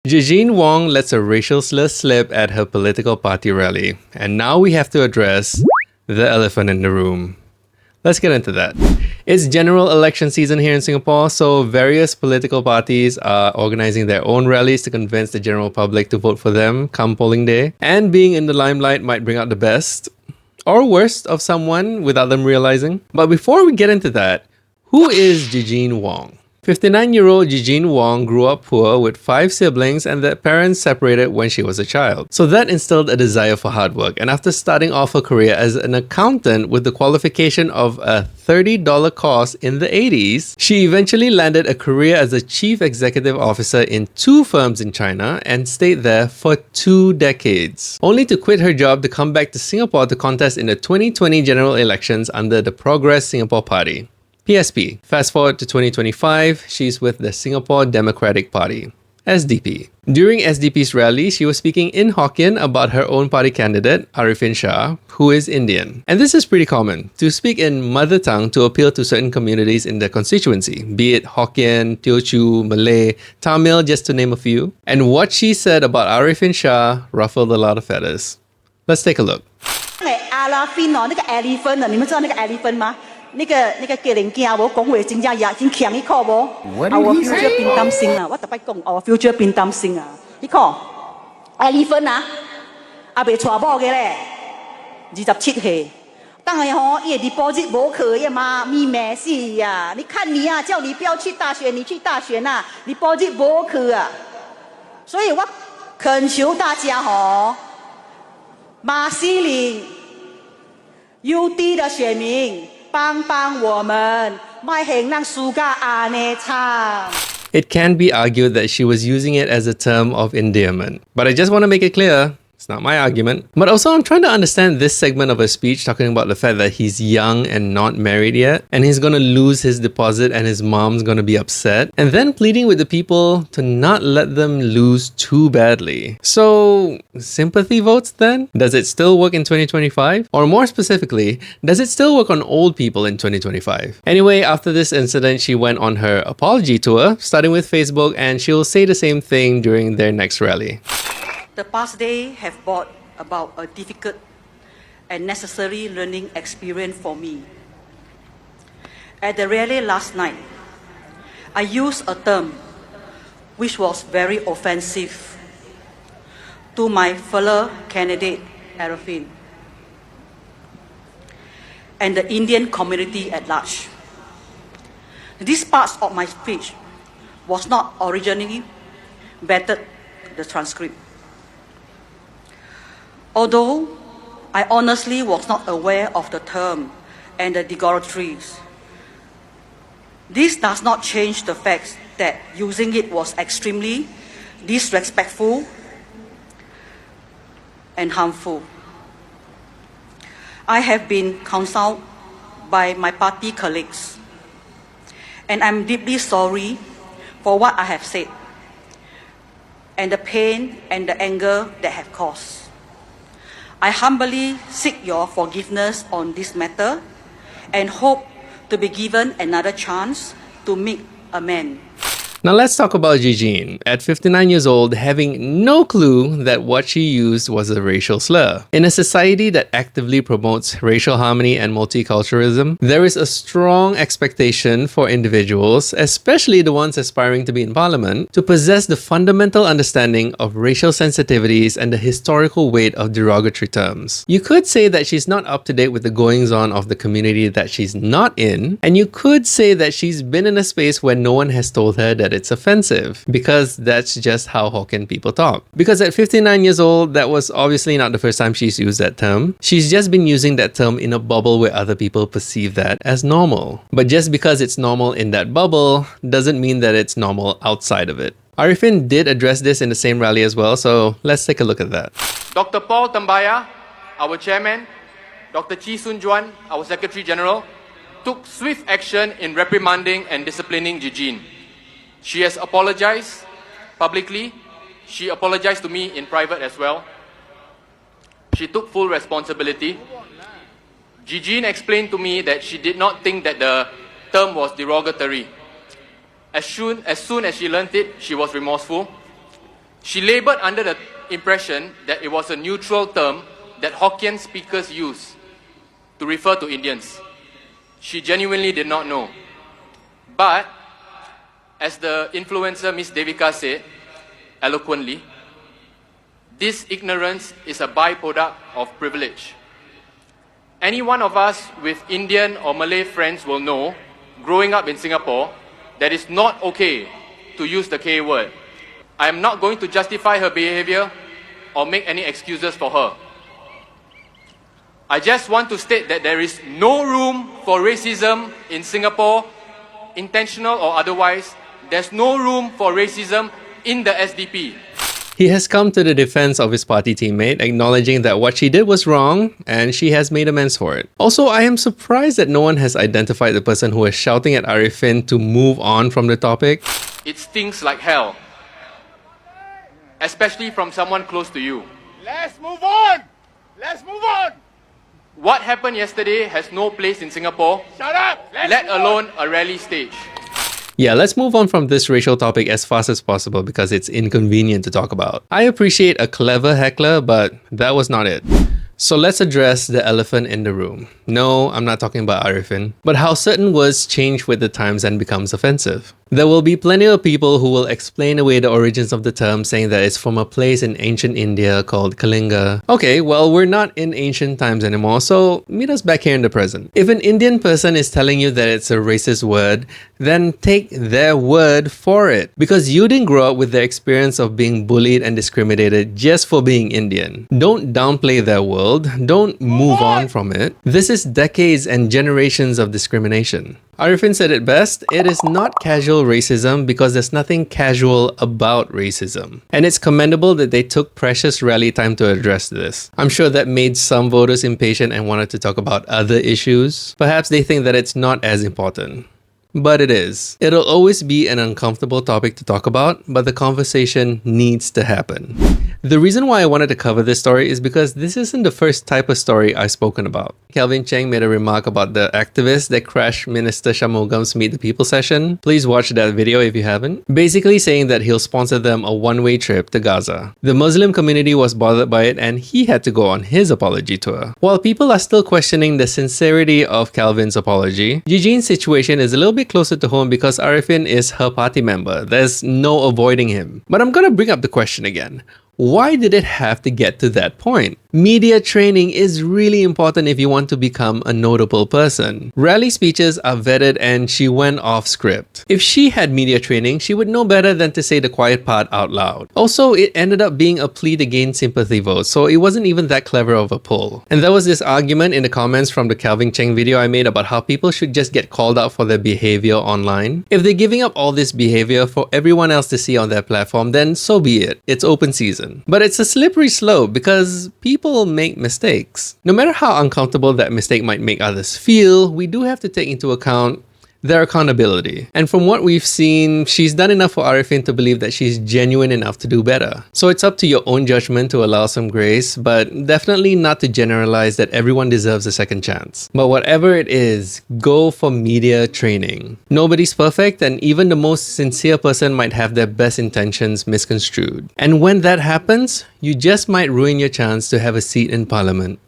Gigene Wong lets a racial slur slip at her political party rally. And now we have to address the elephant in the room. Let's get into that. It's general election season here in Singapore, so various political parties are organizing their own rallies to convince the general public to vote for them come polling day. And being in the limelight might bring out the best or worst of someone without them realizing. But before we get into that, who is Gigene Wong? 59-year-old Gigene Wong grew up poor with 5 siblings and their parents separated when she was a child. So that instilled a desire for hard work, and after starting off her career as an accountant with the qualification of a $30 course in the 80s, she eventually landed a career as a chief executive officer in 2 firms in China and stayed there for 2 decades, only to quit her job to come back to Singapore to contest in the 2020 general elections under the Progress Singapore Party. PSP. Fast forward to 2025, she's with the Singapore Democratic Party, SDP. During SDP's rally, she was speaking in Hokkien about her own party candidate, Ariffin Shah, who is Indian. And this is pretty common, to speak in mother tongue to appeal to certain communities in the constituency, be it Hokkien, Teochew, Malay, Tamil, just to name a few. And what she said about Ariffin Shah ruffled a lot of feathers. Let's take a look. Ariffin 哦，那个 elephant 啊，你们知道那个 elephant 吗？那个家人囝无讲话真正也真强一口无。Our future 便担心啊，我特别讲 our future 便担心啊。你看 elephant 啊，还未娶某个咧，27岁。当然吼，伊的 deposit 无去呀嘛，咪没死呀。你看你啊，叫你不要去大学，你去大学呐，deposit 无去啊。所以我恳求大家吼，马西林 UD 的选民。帮帮我们，卖行让输个安尼唱。 It can be argued that she was using it as a term of endearment. But I just want to make it clear, it's not my argument. But also, I'm trying to understand this segment of her speech talking about the fact that he's young and not married yet, and he's going to lose his deposit and his mom's going to be upset, and then pleading with the people to not let them lose too badly. So, sympathy votes then? Does it still work in 2025? Or more specifically, does it still work on old people in 2025? Anyway, after this incident, she went on her apology tour, starting with Facebook, and she'll say the same thing during their next rally. The past day have brought about a difficult and necessary learning experience for me. At the rally last night, I used a term which was very offensive to my fellow candidate, Ariffin, and the Indian community at large. This part of my speech was not originally vetted the transcript. Although I honestly was not aware of the term and the derogatories, this does not change the fact that using it was extremely disrespectful and harmful. I have been counseled by my party colleagues, and I'm deeply sorry for what I have said and the pain and the anger that have caused. I humbly seek your forgiveness on this matter and hope to be given another chance to make amends. Now let's talk about Gigene. At 59 years old, having no clue that what she used was a racial slur. In a society that actively promotes racial harmony and multiculturalism, there is a strong expectation for individuals, especially the ones aspiring to be in parliament, to possess the fundamental understanding of racial sensitivities and the historical weight of derogatory terms. You could say that she's not up to date with the goings-on of the community that she's not in, and you could say that she's been in a space where no one has told her that it's offensive, because that's just how Hokkien people talk. Because at 59 years old, that was obviously not the first time she's used that term. She's just been using that term in a bubble where other people perceive that as normal. But just because it's normal in that bubble doesn't mean that it's normal outside of it. Ariffin did address this in the same rally as well, so let's take a look at that. Dr. Paul Tambaya, our chairman, Dr. Chi Soon Juan, our Secretary General, took swift action in reprimanding and disciplining Gigene. She has apologized publicly. She apologized to me in private as well. She took full responsibility. Gigene explained to me that she did not think that the term was derogatory. As soon as she learnt it, she was remorseful. She labored under the impression that it was a neutral term that Hokkien speakers use to refer to Indians. She genuinely did not know. But, as the influencer Miss Devika said, eloquently, this ignorance is a byproduct of privilege. Any one of us with Indian or Malay friends will know, growing up in Singapore, that it's not okay to use the K word. I am not going to justify her behavior or make any excuses for her. I just want to state that there is no room for racism in Singapore, intentional or otherwise. There's no room for racism in the SDP. He has come to the defense of his party teammate, acknowledging that what she did was wrong and she has made amends for it. Also, I am surprised that no one has identified the person who was shouting at Ariffin to move on from the topic. It stings like hell, especially from someone close to you. Let's move on! Let's move on! What happened yesterday has no place in Singapore, Shut up! let alone a rally stage. Yeah, let's move on from this racial topic as fast as possible because it's inconvenient to talk about. I appreciate a clever heckler, but that was not it. So let's address the elephant in the room. No, I'm not talking about Ariffin, but how certain words change with the times and becomes offensive. There will be plenty of people who will explain away the origins of the term, saying that it's from a place in ancient India called Kalinga. Okay, well, we're not in ancient times anymore, so meet us back here in the present. If an Indian person is telling you that it's a racist word, then take their word for it. Because you didn't grow up with the experience of being bullied and discriminated just for being Indian. Don't downplay their world. Don't move on from it. This is decades and generations of discrimination. Ariffin said it best, it is not casual racism because there's nothing casual about racism. And it's commendable that they took precious rally time to address this. I'm sure that made some voters impatient and wanted to talk about other issues. Perhaps they think that it's not as important. But it is. It'll always be an uncomfortable topic to talk about, but the conversation needs to happen. The reason why I wanted to cover this story is because this isn't the first type of story I've spoken about. Kelvin Cheng made a remark about the activist that crashed Minister Shanmugam's Meet the People session. Please watch that video if you haven't. Basically saying that he'll sponsor them a one-way trip to Gaza. The Muslim community was bothered by it and he had to go on his apology tour. While people are still questioning the sincerity of Kelvin's apology, Gigene's situation is a little bit closer to home because Ariffin is her party member. There's no avoiding him. But I'm gonna bring up the question again. Why did it have to get to that point? Media training is really important if you want to become a notable person. Rally speeches are vetted and she went off script. If she had media training, she would know better than to say the quiet part out loud. Also, it ended up being a plea to gain sympathy votes, so it wasn't even that clever of a pull. And there was this argument in the comments from the Kelvin Cheng video I made about how people should just get called out for their behavior online. If they're giving up all this behavior for everyone else to see on their platform, then so be it. It's open season. But it's a slippery slope because people make mistakes. No matter how uncomfortable that mistake might make others feel, we do have to take into account their accountability. And from what we've seen, she's done enough for Ariffin to believe that she's genuine enough to do better. So it's up to your own judgment to allow some grace, but definitely not to generalize that everyone deserves a second chance. But whatever it is, go for media training. Nobody's perfect, and even the most sincere person might have their best intentions misconstrued. And when that happens, you just might ruin your chance to have a seat in parliament.